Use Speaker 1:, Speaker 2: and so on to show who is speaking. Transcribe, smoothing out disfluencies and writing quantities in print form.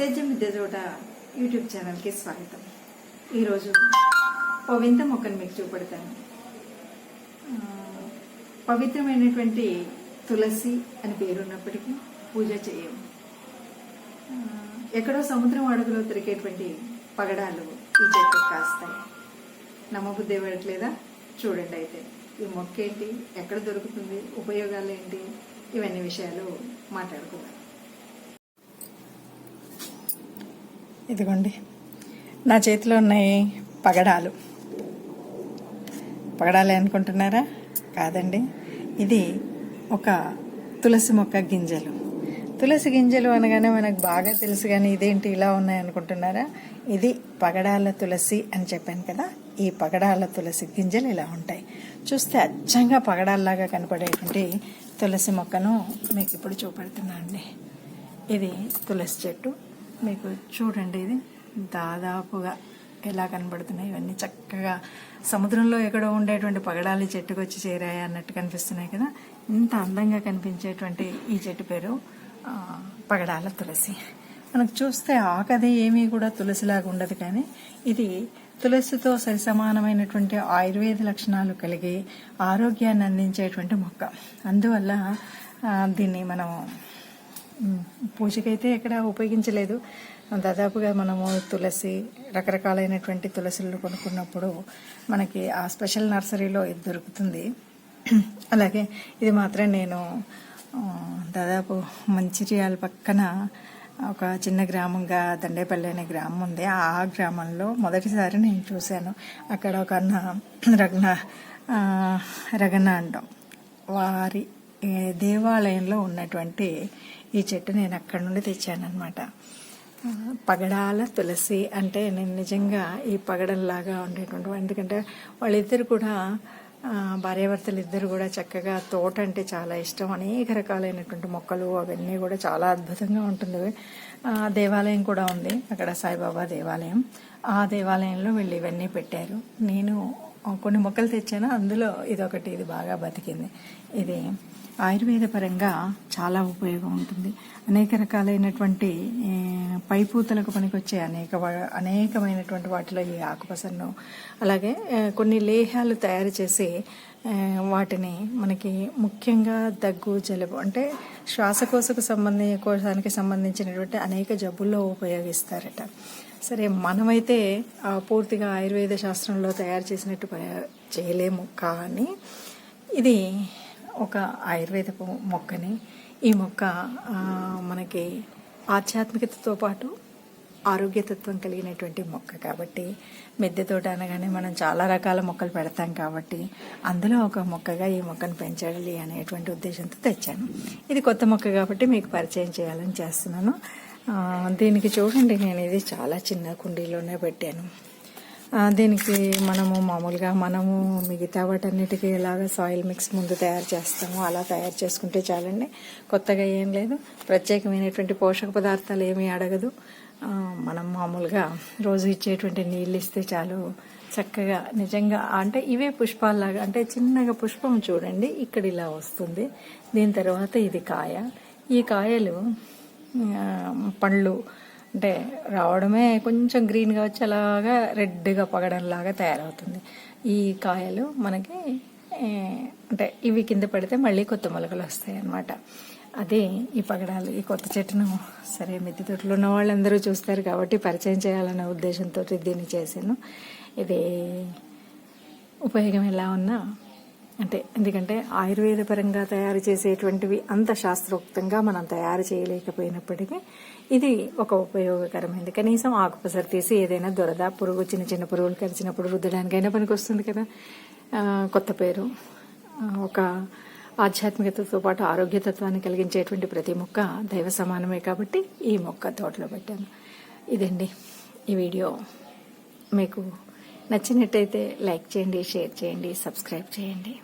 Speaker 1: సేద్యం మిద్దె తోట యూట్యూబ్ ఛానల్కి స్వాగతం. ఈరోజు ఓ వింత మొక్కను మీకు చూపెడతాను. పవిత్రమైనటువంటి తులసి అని పేరున్నప్పటికీ పూజ చేయము. ఎక్కడో సముద్రం అడుగులో దొరికేటువంటి పగడాలు ఈ చెట్టు కాస్తాయి. నమ్మబుద్ధి ఇవ్వట్లేదా? చూడండి. అయితే ఈ మొక్క ఏంటి, ఎక్కడ దొరుకుతుంది, ఉపయోగాలు ఏంటి, ఇవన్నీ విషయాలు మాట్లాడుకుందాం. ఇదిగోండి, నా చేతిలో ఉన్నాయి పగడాలు. పగడాలే అనుకుంటున్నారా? కాదండి, ఇది ఒక తులసి మొక్క గింజలు. తులసి గింజలు అనగానే మనకు బాగా తెలుసు, కానీ ఇదేంటి ఇలా ఉన్నాయి అనుకుంటున్నారా? ఇది పగడాల తులసి అని చెప్పాను కదా. ఈ పగడాల తులసి గింజలు ఇలా ఉంటాయి. చూస్తే అచ్చంగా పగడాల్లాగా కనపడేటువంటి తులసి మొక్కను మీకు ఇప్పుడు చూపెడుతున్నా అండి. ఇది తులసి చెట్టు. మీకు చూడండి, ఇది దాదాపుగా ఎలా కనబడుతున్నాయి. ఇవన్నీ చక్కగా సముద్రంలో ఎక్కడో ఉండేటువంటి పగడాలి చెట్టుకు వచ్చి చేరాయి అన్నట్టు కనిపిస్తున్నాయి కదా. ఇంత అందంగా కనిపించేటువంటి ఈ చెట్టు పేరు పగడాల తులసి. మనకు చూస్తే ఆకది ఏమీ కూడా తులసిలాగా ఉండదు, కానీ ఇది తులసితో సరిసమానమైనటువంటి ఆయుర్వేద లక్షణాలు కలిగి ఆరోగ్యాన్ని అందించేటువంటి మొక్క. అందువల్ల దీన్ని మనం పూజకైతే ఎక్కడ ఉపయోగించలేదు. దాదాపుగా మనము తులసి, రకరకాలైనటువంటి తులసిలు కొనుక్కున్నప్పుడు మనకి ఆ స్పెషల్ నర్సరీలో ఇది దొరుకుతుంది. అలాగే ఇది మాత్రం నేను దాదాపు మంచిర్యాల పక్కన ఒక చిన్న గ్రామంగా దండేపల్లి అనే గ్రామం ఉంది. ఆ గ్రామంలో మొదటిసారి నేను చూశాను. అక్కడ ఒక అన్న రగన అంటాం, వారి దేవాలయంలో ఉన్నటువంటి ఈ చెట్టు నేను అక్కడి నుండి తెచ్చానమాట. పగడాల తులసి అంటే నేను నిజంగా ఈ పగడల్లాగా ఉండేటువంటి, ఎందుకంటే వాళ్ళిద్దరు కూడా భార్యాభర్తలు ఇద్దరు కూడా చక్కగా తోట అంటే చాలా ఇష్టం. అనేక రకాలైనటువంటి మొక్కలు అవన్నీ కూడా చాలా అద్భుతంగా ఉంటుంది. దేవాలయం కూడా ఉంది అక్కడ, సాయిబాబా దేవాలయం. ఆ దేవాలయంలో వీళ్ళు ఇవన్నీ పెట్టారు. నేను కొన్ని మొక్కలు తెచ్చాను, అందులో ఇదొకటి. ఇది బాగా బతికింది. ఇది ఆయుర్వేద పరంగా చాలా ఉపయోగం ఉంటుంది. అనేక రకాలైనటువంటి పైపూతలకు పనికొచ్చే అనేకమైనటువంటి వాటిలో ఈ ఆకుపసన్ను, అలాగే కొన్ని లేహాలు తయారు చేసి వాటిని మనకి ముఖ్యంగా దగ్గు, జలుబు అంటే కోశానికి సంబంధించినటువంటి అనేక జబ్బుల్లో ఉపయోగిస్తారట. సరే, మనమైతే పూర్తిగా ఆయుర్వేద శాస్త్రంలో తయారు చేసినట్టు చేయలేము, కానీ ఇది ఒక ఆయుర్వేద మొక్కని. ఈ మొక్క మనకి ఆధ్యాత్మికతతో పాటు ఆరోగ్యతత్వం కలిగినటువంటి మొక్క కాబట్టి, మిద్దె తోట అనగానే మనం చాలా రకాల మొక్కలు పెడతాం కాబట్టి అందులో ఒక మొక్కగా ఈ మొక్కను పెంచాలి అనేటువంటి ఉద్దేశంతో తెచ్చాను. ఇది కొత్త మొక్క కాబట్టి మీకు పరిచయం చేయాలని చేస్తున్నాను. దీనికి చూడండి, నేను ఇది చాలా చిన్న కుండీలోనే పెట్టాను. దీనికి మనము మిగతా వాటన్నిటికీ ఎలాగ సాయిల్ మిక్స్ ముందు తయారు చేస్తాము అలా తయారు చేసుకుంటే చాలండి. కొత్తగా ఏం లేదు, ప్రత్యేకమైనటువంటి పోషక పదార్థాలు ఏమీ అడగదు. మనం మామూలుగా రోజు ఇచ్చేటువంటి నీళ్ళు ఇస్తే చాలు. చక్కగా నిజంగా అంటే ఇవే పుష్పాల్లాగా, అంటే చిన్నగా పుష్పం చూడండి ఇక్కడ ఇలా వస్తుంది. దీని తర్వాత ఇది కాయ. ఈ కాయలు పండ్లు అంటే రావడమే కొంచెం గ్రీన్గా వచ్చి అలాగా రెడ్గా పగడంలాగా తయారవుతుంది. ఈ కాయలు మనకి అంటే ఇవి కింద పడితే మళ్ళీ కొత్త మొలకలు వస్తాయి అన్నమాట. అదే ఈ పగడాలు. ఈ కొత్త చెట్టును సరే మిద్దె తోటలో ఉన్న వాళ్ళందరూ చూస్తారు కాబట్టి పరిచయం చేయాలనే ఉద్దేశంతో దీన్ని చేశాను. ఇది ఉపయోగం ఎలా ఉన్నా అంటే, ఎందుకంటే ఆయుర్వేద పరంగా తయారు చేసేటువంటివి అంత శాస్త్రోక్తంగా మనం తయారు చేయలేకపోయినప్పటికీ ఇది ఒక ఉపయోగకరమైనది. కనీసం ఆకుపసరు తీసి ఏదైనా దొరద, పురుగు, చిన్న చిన్న పురుగులు కలిసినప్పుడు రుద్దడానికైనా పనికి వస్తుంది కదా. కొత్త పేరు. ఒక ఆధ్యాత్మికతతో పాటు ఆరోగ్యతత్వాన్ని కలిగించేటువంటి ప్రతి మొక్క దైవ సమానమే కాబట్టి ఈ మొక్క తోటలో పెట్టాను. ఇదండి ఈ వీడియో. మీకు నచ్చినట్టయితే లైక్ చేయండి, షేర్ చేయండి, సబ్స్క్రైబ్ చేయండి.